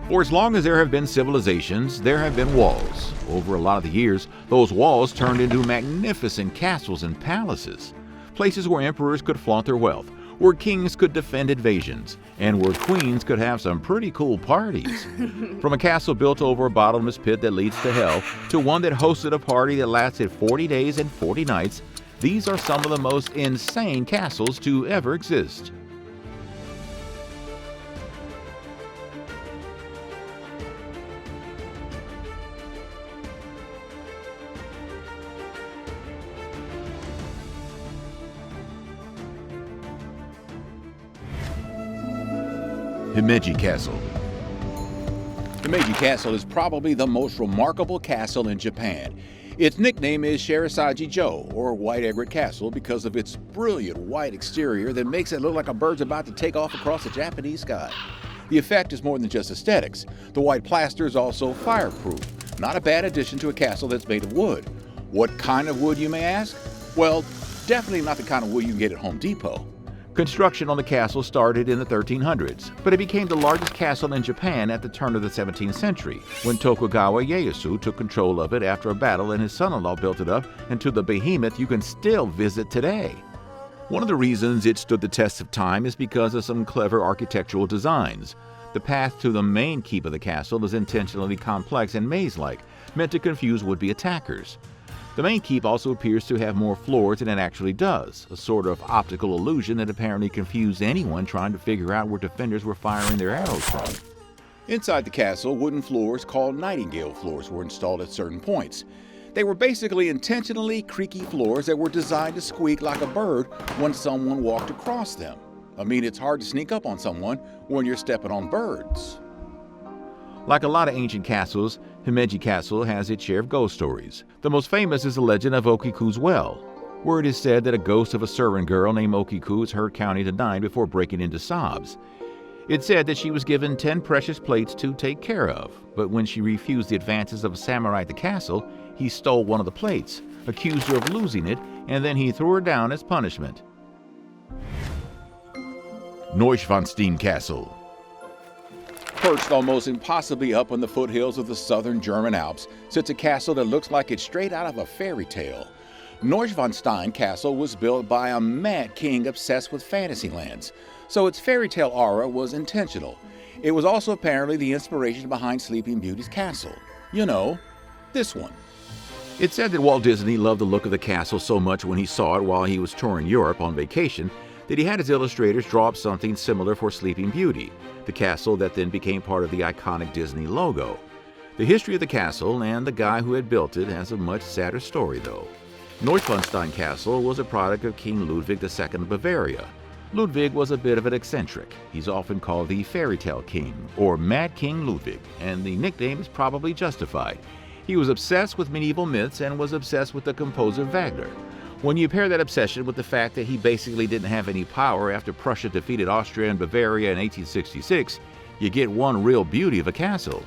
For as long as there have been civilizations, there have been walls. Over a lot of the years, those walls turned into magnificent castles and palaces, places where emperors could flaunt their wealth, where kings could defend invasions, and where queens could have some pretty cool parties. From a castle built over a bottomless pit that leads to hell, to one that hosted a party that lasted 40 days and 40 nights, these are some of the most insane castles to ever exist. Himeji Castle. Himeji Castle is probably the most remarkable castle in Japan. Its nickname is Shirasaji-jo, or White Egret Castle, because of its brilliant white exterior that makes it look like a bird's about to take off across the Japanese sky. The effect is more than just aesthetics. The white plaster is also fireproof. Not a bad addition to a castle that's made of wood. What kind of wood, you may ask? Well, definitely not the kind of wood you can get at Home Depot. Construction on the castle started in the 1300s, but it became the largest castle in Japan at the turn of the 17th century, when Tokugawa Ieyasu took control of it after a battle and his son-in-law built it up into the behemoth you can still visit today. One of the reasons it stood the test of time is because of some clever architectural designs. The path to the main keep of the castle is intentionally complex and maze-like, meant to confuse would-be attackers. The main keep also appears to have more floors than it actually does, a sort of optical illusion that apparently confused anyone trying to figure out where defenders were firing their arrows from. Inside the castle, wooden floors called nightingale floors were installed at certain points. They were basically intentionally creaky floors that were designed to squeak like a bird when someone walked across them. I mean, it's hard to sneak up on someone when you're stepping on birds. Like a lot of ancient castles, Himeji Castle has its share of ghost stories. The most famous is the legend of Okiku's Well, where it is said that a ghost of a servant girl named Okiku is heard counting to 9 before breaking into sobs. It's said that she was given 10 precious plates to take care of, but when she refused the advances of a samurai at the castle, he stole one of the plates, accused her of losing it, and then he threw her down as punishment. Neuschwanstein Castle. Perched almost impossibly up on the foothills of the southern German Alps sits a castle that looks like it's straight out of a fairy tale. Neuschwanstein Castle was built by a mad king obsessed with fantasy lands, so its fairy tale aura was intentional. It was also apparently the inspiration behind Sleeping Beauty's castle. You know, this one. It's said that Walt Disney loved the look of the castle so much when he saw it while he was touring Europe on vacation that he had his illustrators draw up something similar for Sleeping Beauty, the castle that then became part of the iconic Disney logo. The history of the castle and the guy who had built it has a much sadder story, though. Neuschwanstein Castle was a product of King Ludwig II of Bavaria. Ludwig was a bit of an eccentric. He's often called the fairytale king, or Mad King Ludwig, and the nickname is probably justified. He was obsessed with medieval myths and was obsessed with the composer Wagner. When you pair that obsession with the fact that he basically didn't have any power after Prussia defeated Austria and Bavaria in 1866, you get one real beauty of a castle.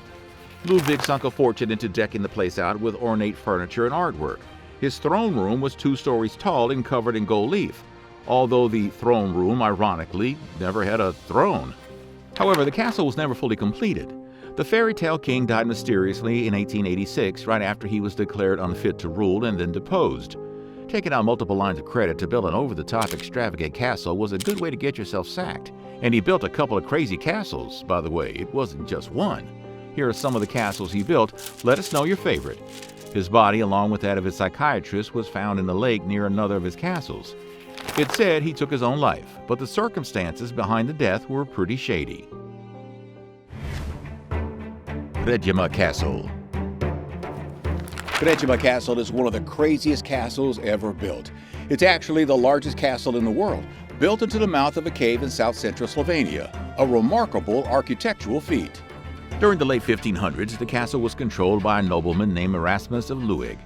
Ludwig sunk a fortune into decking the place out with ornate furniture and artwork. His throne room was 2 stories tall and covered in gold leaf, although the throne room, ironically, never had a throne. However, the castle was never fully completed. The fairy tale king died mysteriously in 1886, right after he was declared unfit to rule and then deposed. Taking out multiple lines of credit to build an over-the-top extravagant castle was a good way to get yourself sacked. And he built a couple of crazy castles, by the way. It wasn't just one. Here are some of the castles he built. Let us know your favorite. His body, along with that of his psychiatrist, was found in the lake near another of his castles. It's said he took his own life, but the circumstances behind the death were pretty shady. Predjama Castle. Predjama Castle is one of the craziest castles ever built. It's actually the largest castle in the world, built into the mouth of a cave in south-central Slovenia, a remarkable architectural feat. During the late 1500s, the castle was controlled by a nobleman named Erasmus of Luig.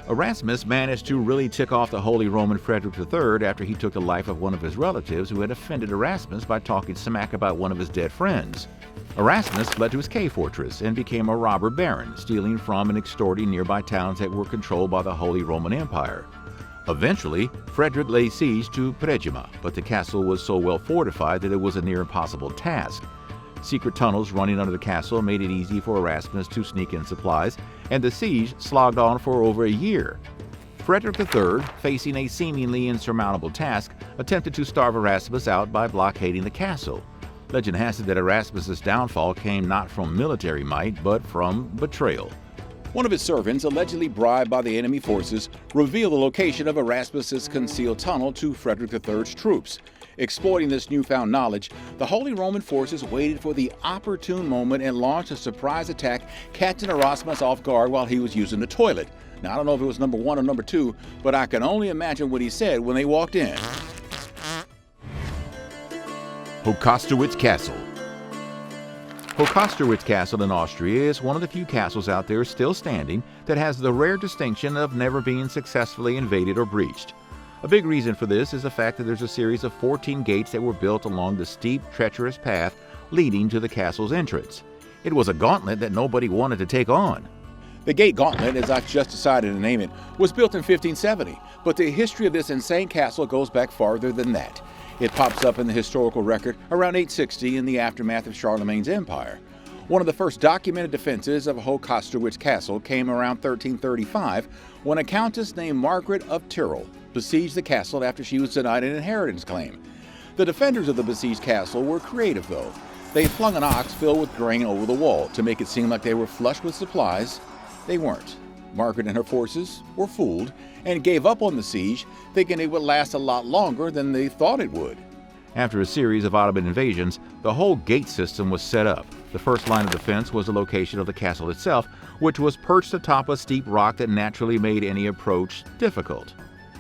Erasmus managed to really tick off the Holy Roman Frederick III after he took the life of one of his relatives who had offended Erasmus by talking smack about one of his dead friends. Erasmus fled to his cave fortress and became a robber baron, stealing from and extorting nearby towns that were controlled by the Holy Roman Empire. Eventually, Frederick laid siege to Predjama, but the castle was so well fortified that it was a near impossible task. Secret tunnels running under the castle made it easy for Erasmus to sneak in supplies, and the siege slogged on for over a year. Frederick III, facing a seemingly insurmountable task, attempted to starve Erasmus out by blockading the castle. Legend has it that Erasmus's downfall came not from military might, but from betrayal. One of his servants, allegedly bribed by the enemy forces, revealed the location of Erasmus's concealed tunnel to Frederick III's troops. Exploiting this newfound knowledge, the Holy Roman forces waited for the opportune moment and launched a surprise attack, catching Erasmus off guard while he was using the toilet. Now, I don't know if it was number 1 or number 2, but I can only imagine what he said when they walked in. Hochosterwitz Castle. Hochosterwitz Castle in Austria is one of the few castles out there still standing that has the rare distinction of never being successfully invaded or breached. A big reason for this is the fact that there's a series of 14 gates that were built along the steep, treacherous path leading to the castle's entrance. It was a gauntlet that nobody wanted to take on. The Gate Gauntlet, as I've just decided to name it, was built in 1570, but the history of this insane castle goes back farther than that. It pops up in the historical record around 860 in the aftermath of Charlemagne's empire. One of the first documented defenses of Hochosterwitz Castle came around 1335 when a countess named Margaret of Tyrol besieged the castle after she was denied an inheritance claim. The defenders of the besieged castle were creative, though. They flung an ox filled with grain over the wall to make it seem like they were flush with supplies. They weren't. Margaret and her forces were fooled and gave up on the siege, thinking it would last a lot longer than they thought it would. After a series of Ottoman invasions, the whole gate system was set up. The first line of defense was the location of the castle itself, which was perched atop a steep rock that naturally made any approach difficult.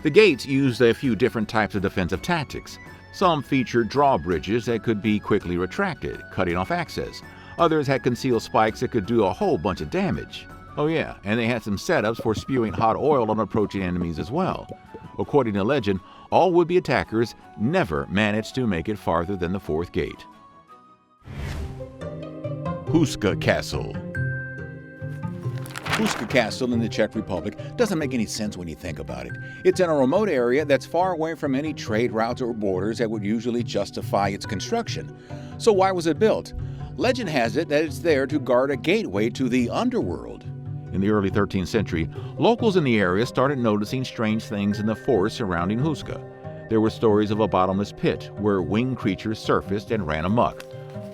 The gates used a few different types of defensive tactics. Some featured drawbridges that could be quickly retracted, cutting off access. Others had concealed spikes that could do a whole bunch of damage. Oh yeah, and they had some setups for spewing hot oil on approaching enemies as well. According to legend, all would-be attackers never managed to make it farther than the fourth gate. Houska Castle. Houska Castle in the Czech Republic doesn't make any sense when you think about it. It's in a remote area that's far away from any trade routes or borders that would usually justify its construction. So why was it built? Legend has it that it's there to guard a gateway to the underworld. In the early 13th century, locals in the area started noticing strange things in the forest surrounding Houska. There were stories of a bottomless pit where winged creatures surfaced and ran amok.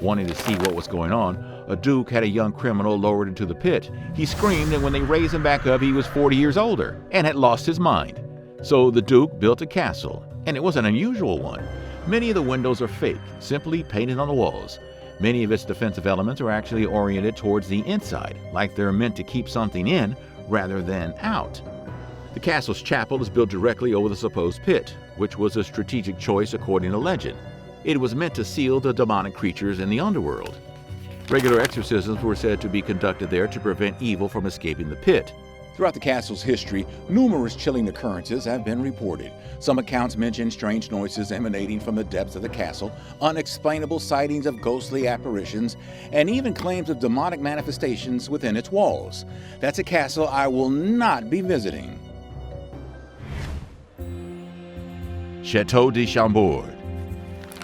Wanting to see what was going on, a duke had a young criminal lowered into the pit. He screamed, and when they raised him back up, he was 40 years older and had lost his mind. So the duke built a castle, and it was an unusual one. Many of the windows are fake, simply painted on the walls. Many of its defensive elements are actually oriented towards the inside, like they're meant to keep something in rather than out. The castle's chapel is built directly over the supposed pit, which was a strategic choice according to legend. It was meant to seal the demonic creatures in the underworld. Regular exorcisms were said to be conducted there to prevent evil from escaping the pit. Throughout the castle's history, numerous chilling occurrences have been reported. Some accounts mention strange noises emanating from the depths of the castle, unexplainable sightings of ghostly apparitions, and even claims of demonic manifestations within its walls. That's a castle I will not be visiting. Chateau de Chambord.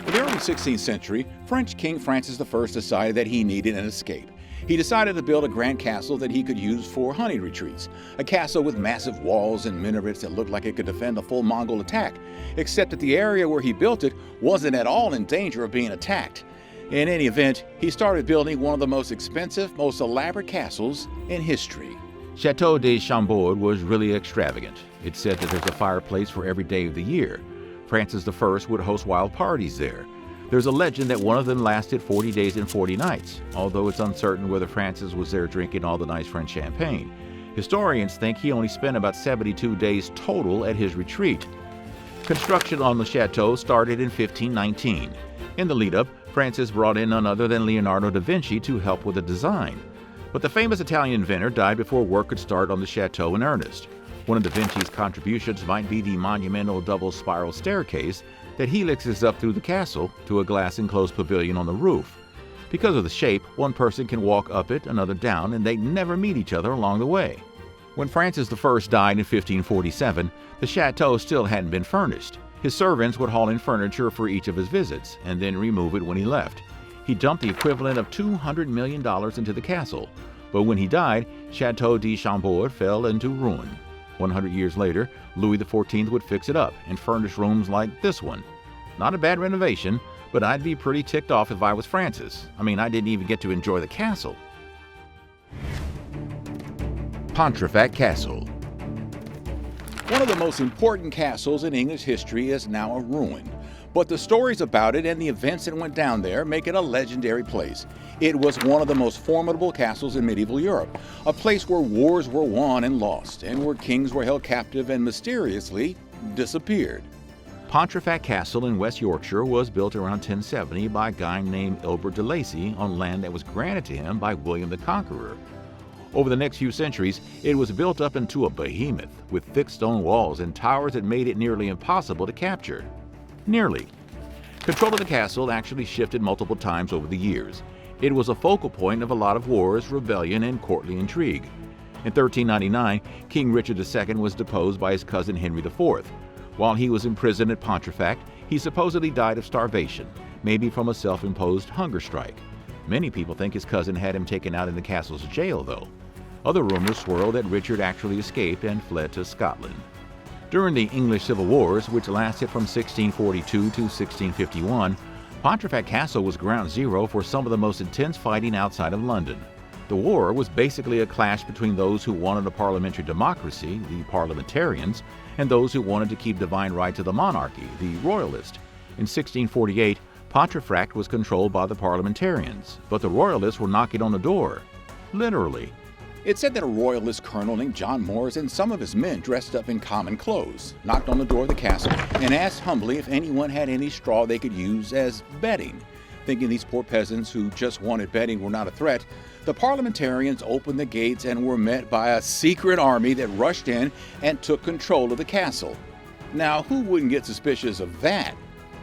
In the early 16th century, French King Francis I decided that he needed an escape. He decided to build a grand castle that he could use for hunting retreats, a castle with massive walls and minarets that looked like it could defend a full Mongol attack, except that the area where he built it wasn't at all in danger of being attacked. In any event, he started building one of the most expensive, most elaborate castles in history. Chateau de Chambord was really extravagant. It's said that there's a fireplace for every day of the year. Francis I would host wild parties there. There's a legend that one of them lasted 40 days and 40 nights, although it's uncertain whether Francis was there drinking all the nice French champagne. Historians think he only spent about 72 days total at his retreat. Construction on the chateau started in 1519. In the lead-up, Francis brought in none other than Leonardo da Vinci to help with the design. But the famous Italian inventor died before work could start on the chateau in earnest. One of da Vinci's contributions might be the monumental double spiral staircase that helixes up through the castle to a glass-enclosed pavilion on the roof. Because of the shape, one person can walk up it, another down, and they never meet each other along the way. When Francis I died in 1547, the chateau still hadn't been furnished. His servants would haul in furniture for each of his visits, and then remove it when he left. He dumped the equivalent of $200 million into the castle. But when he died, Chateau de Chambord fell into ruin. 100 years later, Louis XIV would fix it up and furnish rooms like this one. Not a bad renovation, but I'd be pretty ticked off if I was Francis. I mean, I didn't even get to enjoy the castle. Pontefract Castle. One of the most important castles in English history is now a ruin. But the stories about it and the events that went down there make it a legendary place. It was one of the most formidable castles in medieval Europe, a place where wars were won and lost, and where kings were held captive and mysteriously disappeared. Pontefract Castle in West Yorkshire was built around 1070 by a guy named Ilbert de Lacy on land that was granted to him by William the Conqueror. Over the next few centuries, it was built up into a behemoth with thick stone walls and towers that made it nearly impossible to capture. Nearly. Control of the castle actually shifted multiple times over the years. It was a focal point of a lot of wars, rebellion, and courtly intrigue. In 1399, King Richard II was deposed by his cousin Henry IV. While he was imprisoned at Pontefract, he supposedly died of starvation, maybe from a self-imposed hunger strike. Many people think his cousin had him taken out in the castle's jail, though. Other rumors swirl that Richard actually escaped and fled to Scotland. During the English Civil Wars, which lasted from 1642 to 1651, Pontefract Castle was ground zero for some of the most intense fighting outside of London. The war was basically a clash between those who wanted a parliamentary democracy, the parliamentarians, and those who wanted to keep divine right to the monarchy, the royalists. In 1648, Pontefract was controlled by the parliamentarians, but the royalists were knocking on the door. Literally. It's said that a royalist colonel named John Moores and some of his men dressed up in common clothes knocked on the door of the castle and asked humbly if anyone had any straw they could use as bedding. Thinking these poor peasants who just wanted bedding were not a threat, the parliamentarians opened the gates and were met by a secret army that rushed in and took control of the castle. Now, who wouldn't get suspicious of that?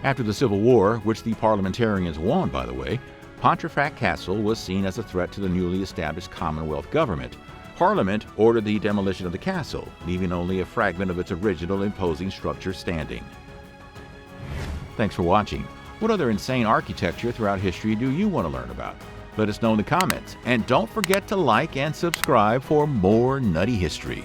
After the Civil War, which the parliamentarians won, by the way, Pontefract Castle was seen as a threat to the newly established Commonwealth government. Parliament ordered the demolition of the castle, leaving only a fragment of its original imposing structure standing. Thanks for watching. What other insane architecture throughout history do you want to learn about? Let us know in the comments, and don't forget to like and subscribe for more Nutty History.